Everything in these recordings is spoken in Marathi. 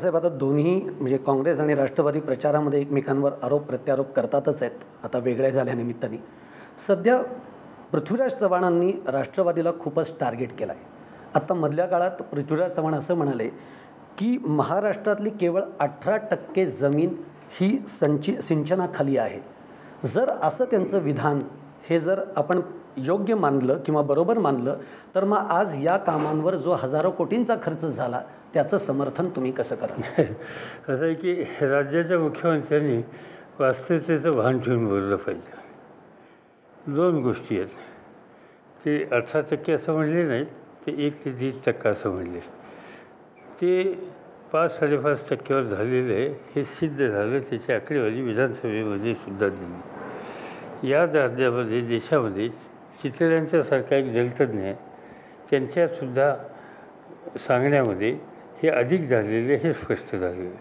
पवारसाहेब, आता दोन्ही म्हणजे काँग्रेस आणि राष्ट्रवादी प्रचारामध्ये एकमेकांवर आरोप प्रत्यारोप करतातच आहेत, आता वेगळे झाल्यानिमित्ताने. सध्या पृथ्वीराज चव्हाणांनी राष्ट्रवादीला खूपच टार्गेट केलं आहे. आत्ता मधल्या काळात पृथ्वीराज चव्हाण असं म्हणाले की महाराष्ट्रातली केवळ 18% जमीन ही सिंचनाखाली आहे. जर असं त्यांचं विधान हे जर आपण योग्य मानलं किंवा बरोबर मानलं तर मग आज या कामांवर जो हजारो कोटींचा खर्च झाला त्याचं समर्थन तुम्ही कसं कराल? असं आहे की राज्याच्या मुख्यमंत्र्यांनी वास्तविकतेचं भान ठेवून बोललं पाहिजे. दोन गोष्टी आहेत. ते 18% असं म्हणले नाहीत, ते 1 ते 1.5% असं म्हणले. ते 5-5.5% झालेलं आहे हे सिद्ध झालं. त्याची आकडेवारी विधानसभेमध्ये सुद्धा दिली. या राज्यामध्ये देशामध्ये चितळ्यांच्यासारखा एक जलतज्ञ आहे, त्यांच्यासुद्धा सांगण्यामध्ये हे अधिक झालेले हे स्पष्ट झालेलं आहे.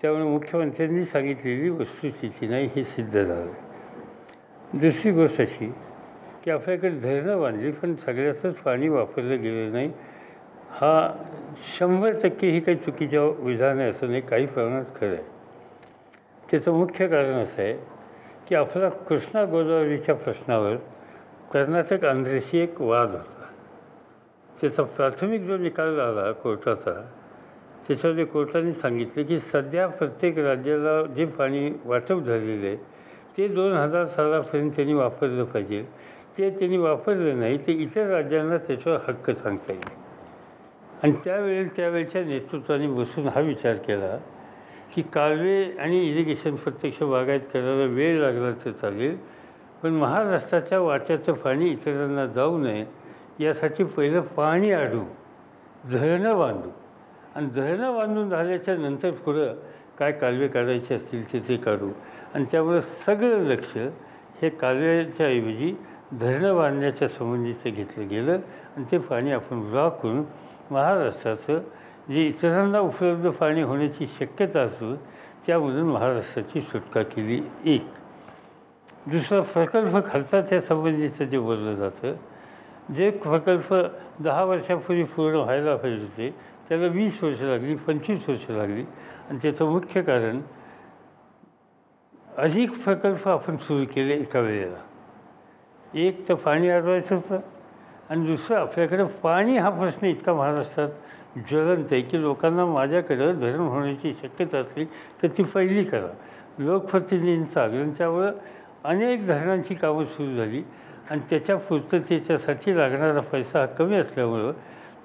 त्यामुळे मुख्यमंत्र्यांनी सांगितलेली वस्तुस्थिती नाही हे सिद्ध झालं. दुसरी गोष्ट अशी की आपल्याकडे धरणं बांधली पण सगळ्याचंच पाणी वापरलं गेलं नाही. हा 100% ही काही चुकीचं विधान आहे असं नाही, काही प्रमाणात खरं आहे. त्याचं मुख्य कारण असं आहे की आपला कृष्णा गोदावरीच्या प्रश्नावर कर्नाटक आंध्रशी एक वाद होता. त्याचा प्राथमिक जो निकाल आला कोर्टाचा, त्याच्यामध्ये कोर्टाने सांगितले की सध्या प्रत्येक राज्याला जे पाणी वाटप झालेलं आहे ते 2000 सालापर्यंत त्यांनी वापरलं पाहिजे. ते त्यांनी वापरलं नाही ते इतर राज्यांना त्याच्यावर हक्क सांगता येईल. आणि त्यावेळच्या नेतृत्वाने बसून हा विचार केला की कालवे आणि इरिगेशन प्रत्यक्ष बागायत करायला वेळ लागला तर चालेल, पण महाराष्ट्राच्या वाट्याचं पाणी इतरांना जाऊ नये यासाठी पहिलं पाणी अडवू, धरणं बांधू, आणि धरणं बांधून झाल्याच्या नंतर पुढं काय कालवे काढायचे असतील ते काढू. आणि त्यामुळं सगळं लक्ष हे कालव्याच्या ऐवजी धरणं बांधण्याच्या संबंधीचं घेतलं गेलं. आणि ते पाणी आपण ब्लॉक करून महाराष्ट्राचं जे इतरांना उपलब्ध पाणी होण्याची शक्यता असतो त्यामधून महाराष्ट्राची सुटका केली. एक. दुसरा, प्रकल्प खर्चाच्या संबंधीचं जे बोललं जातं, जे प्रकल्प 10 वर्षापूर्वी पूर्ण व्हायला पाहिजे होते त्याला 20 वर्ष लागली, 25 वर्ष लागली. आणि त्याचं मुख्य कारण अधिक प्रकल्प आपण सुरू केले एका वेळेला. एक तर पाणी अडवायचं होतं, आणि दुसरं आपल्याकडे पाणी हा प्रश्न इतका महाराष्ट्रात ज्वलंत आहे की लोकांना माझ्याकडं धरण होण्याची शक्यता असली तर ती पहिली करा. लोकप्रतिनिधींचं आग्रह, त्यामुळं अनेक धरणांची कामं सुरू झाली. आणि त्याच्या पूर्ततेच्यासाठी लागणारा पैसा हा कमी असल्यामुळं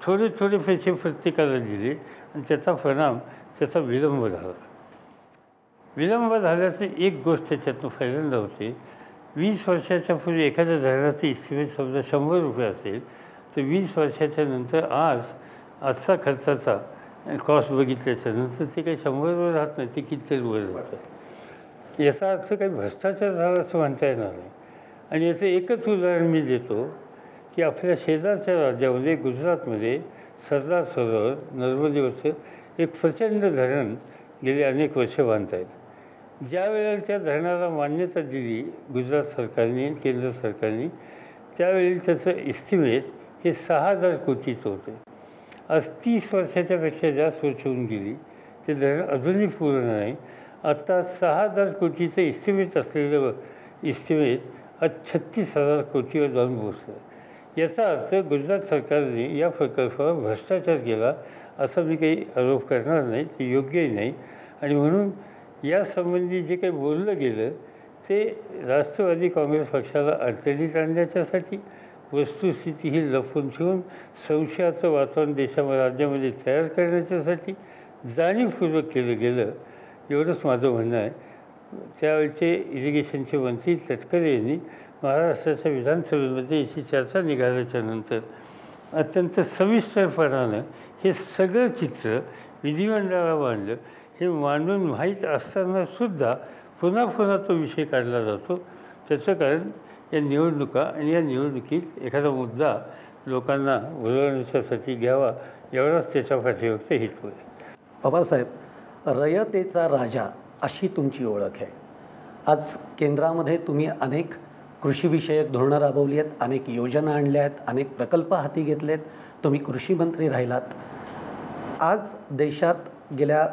थोडे पैसे प्रत्येकाला दिले. आणि त्याचा परिणाम त्याचा विलंब झाला. विलंब झाल्याचं एक गोष्ट त्याच्यातून पहिल्यांदा होते. 20 वर्षाच्या पूर्वी एखाद्या धरणाचं इस्टिमेट समजा 100 रुपये असेल तर 20 वर्षाच्या नंतर आजचा खर्चाचा कॉस्ट बघितल्याच्या नंतर ते काही 100वर राहत नाही, ते कितीतरी वर राहतं. याचा अर्थ काही भ्रष्टाचार झाला असं म्हणता येणार नाही. आणि याचं एकच उदाहरण मी देतो की आपल्या शेजारच्या राज्यामध्ये गुजरातमध्ये सरदार सरोवर नर्मदेवरचं एक प्रचंड धरण गेले अनेक वर्ष बांधत आहेत. ज्या वेळेला त्या धरणाला मान्यता दिली गुजरात सरकारने, केंद्र सरकारने, त्यावेळी त्याचं इस्टिमेट हे 6000 कोटीचं होतं. आज 30 वर्षाच्या पेक्षा जास्त वर्ष होऊन गेली, ते धरण अजूनही पूर्ण नाही. आत्ता 6000 कोटीचं इस्टिमेट असलेलं इस्टिमेट आज 36,000 कोटीवर जाऊन पोहोचलं. याचा अर्थ गुजरात सरकारने या प्रकल्पावर भ्रष्टाचार केला असं मी काही आरोप करणार नाही, ते योग्यही नाही. आणि म्हणून यासंबंधी जे काही बोललं गेलं ते राष्ट्रवादी काँग्रेस पक्षाला अडचणीत आणण्याच्यासाठी, वस्तुस्थिती ही लपवून ठेवून संशयाचं वातावरण राज्यामध्ये तयार करण्याच्यासाठी जाणीवपूर्वक केलं गेलं, एवढंच माझं म्हणणं आहे. त्यावेळचे इरिगेशनचे मंत्री तटकरे यांनी महाराष्ट्राच्या विधानसभेमध्ये याची चर्चा निघाल्याच्यानंतर अत्यंत सविस्तरपणानं हे सगळं चित्र विधिमंडळाला मांडलं. हे मांडून माहीत असतानासुद्धा पुन्हा तो विषय काढला जातो. त्याचं कारण या निवडणुका, आणि या निवडणुकीत एखादा मुद्दा लोकांना बोलवण्याच्यासाठी घ्यावा एवढाच त्याच्या पाठीमागचा हेतू आहे. पवारसाहेब, रयतेचा राजा अशी तुमची ओळख आहे. आज केंद्रामध्ये तुम्ही अनेक कृषीविषयक धोरणं राबवली आहेत, अनेक योजना आणल्या आहेत, अनेक प्रकल्प हाती घेतलेत, तुम्ही कृषी मंत्री राहिलात. आज देशात गेल्या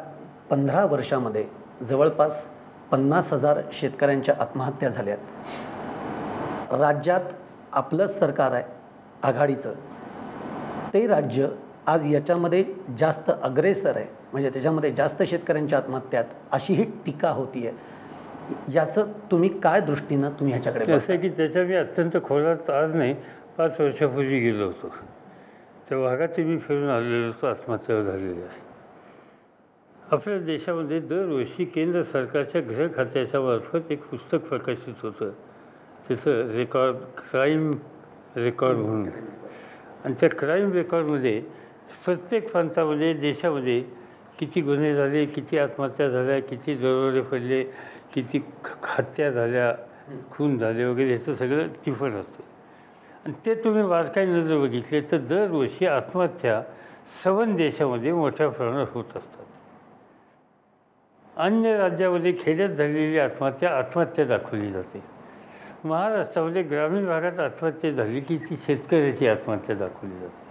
15 वर्षामध्ये जवळपास 50,000 शेतकऱ्यांच्या आत्महत्या झाल्यात. राज्यात आपलंच सरकार आहे आघाडीचं, ते राज्य आज याच्यामध्ये जास्त अग्रेसर आहे, म्हणजे त्याच्यामध्ये जास्त शेतकऱ्यांच्या आत्महत्यात, अशी ही टीका होती आहे. याचं तुम्ही काय दृष्टीनं तुम्ही ह्याच्याकडे असं आहे की त्याच्या मी अत्यंत खोलात आज नाही 5 वर्षापूर्वी गेलो होतो. त्या भागात मी फिरून आलेलो होतो आत्महत्या झालेल्या आहे. आपल्या देशामध्ये दरवर्षी केंद्र सरकारच्या गृह खात्याच्या मार्फत एक पुस्तक प्रकाशित होतं, त्याचं रेकॉर्ड, क्राईम रेकॉर्ड म्हणून. आणि त्या क्राईम रेकॉर्डमध्ये प्रत्येक प्रांतामध्ये देशामध्ये किती गुन्हे झाले, किती आत्महत्या झाल्या, किती दरोडे पडले, किती हत्या झाल्या, खून झाले वगैरे, ह्याचं सगळं टिफर असतं. आणि ते तुम्ही बारकाईनं जर बघितले तर दरवर्षी आत्महत्या 7 देशामध्ये मोठ्या प्रमाणात होत असतात. अन्य राज्यामध्ये खेड्यात झालेली आत्महत्या दाखवली जाते. महाराष्ट्रामध्ये ग्रामीण भागात आत्महत्या झाली की ती शेतकऱ्याची आत्महत्या दाखवली जाते.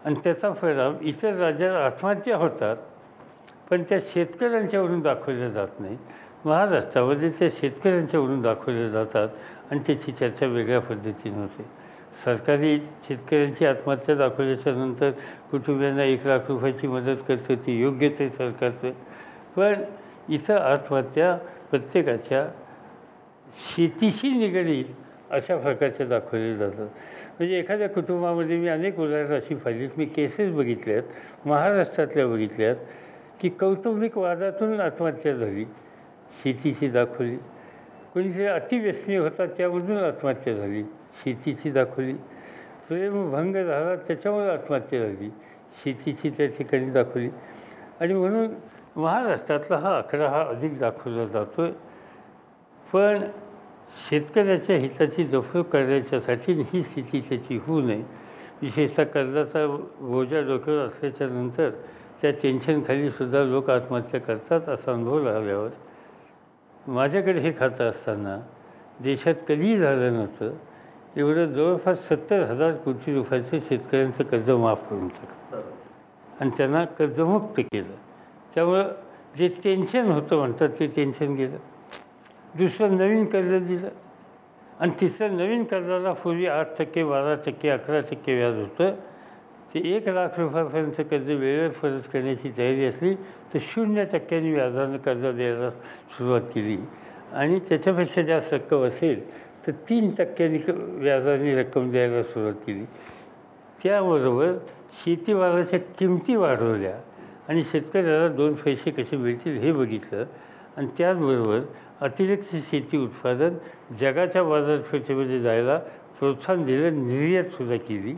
आणि त्याचा परिणाम इतर राज्यात आत्महत्या होतात, पण त्या शेतकऱ्यांच्यावरून दाखवल्या जात नाही. महाराष्ट्रामध्ये त्या शेतकऱ्यांच्यावरून दाखवल्या जातात आणि त्याची चर्चा वेगळ्या पद्धतीने होते. सरकारी शेतकऱ्यांची आत्महत्या दाखवल्याच्या नंतर कुटुंबियांना 1 लाख रुपयाची मदत करतं, ती योग्यच आहे सरकारचं. पण इथं आत्महत्या प्रत्येकाच्या शेतीशी निगडीत अशा प्रकारच्या दाखवल्या जातात. म्हणजे एखाद्या कुटुंबामध्ये मी अनेक उदाहरणं अशी पाहिलीत, मी केसेस बघितल्यात, महाराष्ट्रातल्या बघितल्यात, की कौटुंबिक वादातून आत्महत्या झाली, शेतीची दाखवली. कोणीतरी अतिव्यसनी होता त्यामधून आत्महत्या झाली, शेतीची दाखवली. प्रेमभंग झाला त्याच्यामुळे आत्महत्या झाली, शेतीची त्या ठिकाणी दाखवली. आणि म्हणून महाराष्ट्रातला हा आकडा अधिक दाखवला जातो आहे. पण शेतकऱ्याच्या हिताची जपणूक करण्याच्यासाठी ही स्थिती त्याची होऊ नये. विशेषतः कर्जाचा बोजा डोक्यावर असल्याच्या नंतर त्या टेन्शनखाली सुद्धा लोक आत्महत्या करतात, असा अनुभव लागल्यावर माझ्याकडे हे खातं असताना देशात कधीही झालं नव्हतं एवढं जवळपास 70,000 कोटी रुपयाचं शेतकऱ्यांचं कर्ज माफ करून टाकलं आणि त्यांना कर्जमुक्त केलं. त्यामुळं जे टेन्शन होतं म्हणतात ते टेन्शन गेलं. दुसरं नवीन कर्ज दिलं आणि तिसरं नवीन कर्जाला पूर्वी 8%, 12%, 11% व्याज होतं. ते 1 लाख रुपयापर्यंत कर्ज वेळेवर परत करण्याची तयारी असली तर 0% व्याजानं कर्ज द्यायला सुरुवात केली. आणि त्याच्यापेक्षा जास्त रक्कम असेल तर 3% व्याजाने रक्कम द्यायला सुरुवात केली. त्याबरोबर शेतीमालाच्या किमती वाढवल्या आणि शेतकऱ्याला 2 पैसे कसे मिळतील हे बघितलं. आणि त्याचबरोबर अतिरिक्त शेती उत्पादन जगाच्या बाजारपेठेमध्ये जायला प्रोत्साहन दिलं, निर्यातसुद्धा केली.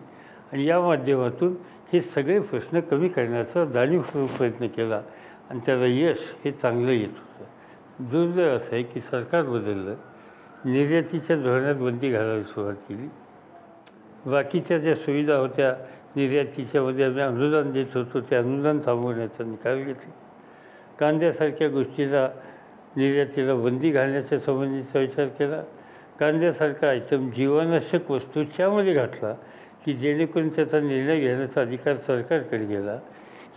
आणि या माध्यमातून हे सगळे प्रश्न कमी करण्याचा जाणीवपूर्वक प्रयत्न केला आणि त्याला यश हे चांगलं येत होतं. दुर्दैव असं आहे की सरकार बदललं, निर्यातीच्या धोरणात बंदी घालायला सुरुवात केली. बाकीच्या ज्या सुविधा होत्या निर्यातीच्यामध्ये आम्ही अनुदान देत होतो ते अनुदान थांबवण्याचा निकाल घेतला. कांद्यासारख्या गोष्टीला निर्यातीला बंदी घालण्याच्या संबंधीचा विचार केला. कांद्यासारखा आयटम जीवनावश्यक वस्तू त्यामध्ये घातला की जेणेकरून त्याचा निर्णय घेण्याचा अधिकार सरकारकडे गेला.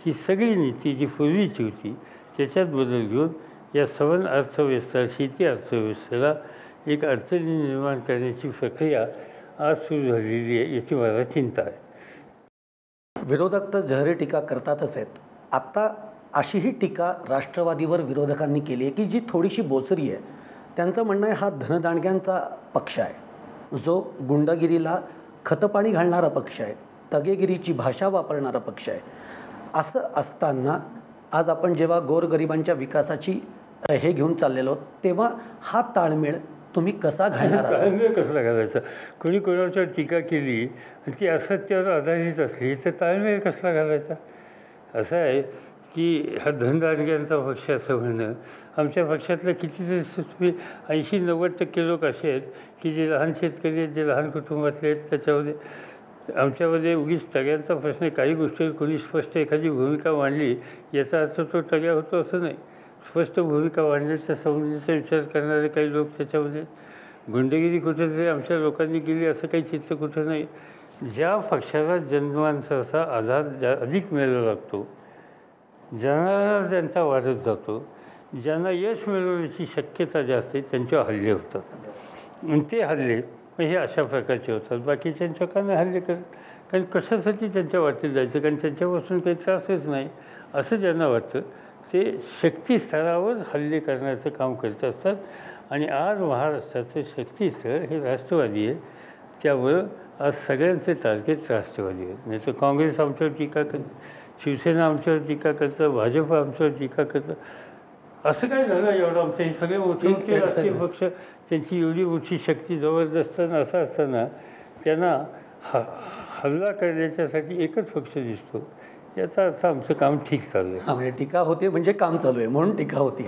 ही सगळी नीती जी पूर्वीची होती त्याच्यात बदल घेऊन या सवन अर्थव्यवस्था, शेती अर्थव्यवस्थेला एक अडचणी निर्माण करण्याची प्रक्रिया आज सुरू झालेली आहे, याची मला चिंता आहे. विरोधक तर जहरी टीका करतातच आहेत. आत्ता अशीही टीका राष्ट्रवादीवर विरोधकांनी केली आहे की जी थोडीशी बोचरी आहे. त्यांचं म्हणणं आहे हा धनदांडग्यांचा पक्ष आहे, जो गुंडगिरीला खतपाणी घालणारा पक्ष आहे, तगेगिरीची भाषा वापरणारा पक्ष आहे. असं असताना आज आपण जेव्हा गोरगरिबांच्या विकासाची हे घेऊन चाललेलो तेव्हा हा ताळमेळ तुम्ही कसा घालणार? ताळमेळ कसला घालायचा? कोणी कोणावर टीका केली आणि ती असत्यावर आधारित असली तर ताळमेळ कसला घालायचा? असं आहे की हा धनदांडग्यांचा पक्ष असं म्हणणं, आमच्या पक्षातलं कितीतरी तुम्ही 80-90% लोक असे आहेत की जे लहान शेतकरी आहेत, जे लहान कुटुंबातले आहेत. त्याच्यामध्ये आमच्यामध्ये उगीच टग्यांचा प्रश्न, काही गोष्टी कोणी स्पष्ट एखादी भूमिका मांडली याचा अर्थ तो टग्या होतो असं नाही. स्पष्ट भूमिका मांडण्याच्या संबंधीचा विचार करणारे काही लोक त्याच्यामध्ये. गुंडगिरी कुठेतरी आमच्या लोकांनी केली असं काही चित्र कुठं नाही. ज्या पक्षाला जनमानसाचा आधार अधिक मिळायला लागतो जनाधार त्यांचा वाढत जातो. ज्यांना यश मिळवण्याची शक्यता जास्त आहे त्यांच्यावर हल्ले होतात आणि ते हल्ले मग हे अशा प्रकारचे होतात. बाकीच्यांच्या का नाही हल्ले करत? कारण कशासाठी त्यांच्या वाटेत जायचं? कारण त्यांच्यापासून काही त्रासच नाही असं ज्यांना वाटतं ते शक्तीस्थळावर हल्ले करण्याचं काम करत असतात. आणि आज महाराष्ट्राचं शक्तीस्थळ हे राष्ट्रवादी आहे. त्यामुळं आज सगळ्यांचे टार्गेट राष्ट्रवादी आहेत. नाही तर काँग्रेस आमच्यावर टीका करतं, शिवसेना आमच्यावर टीका करतं, भाजप आमच्यावर टीका करतं. असं काय झालं एवढं आमचं? हे सगळे मोठे मोठे राजकीय पक्ष त्यांची एवढी मोठी शक्ती जबरदस्त असं असताना त्यांना हल्ला करण्याच्यासाठी एकच पक्ष दिसतो. याचा अर्थ आमचं काम ठीक चाललं आहे. म्हणजे टीका होते म्हणजे काम चालू आहे म्हणून टीका होती.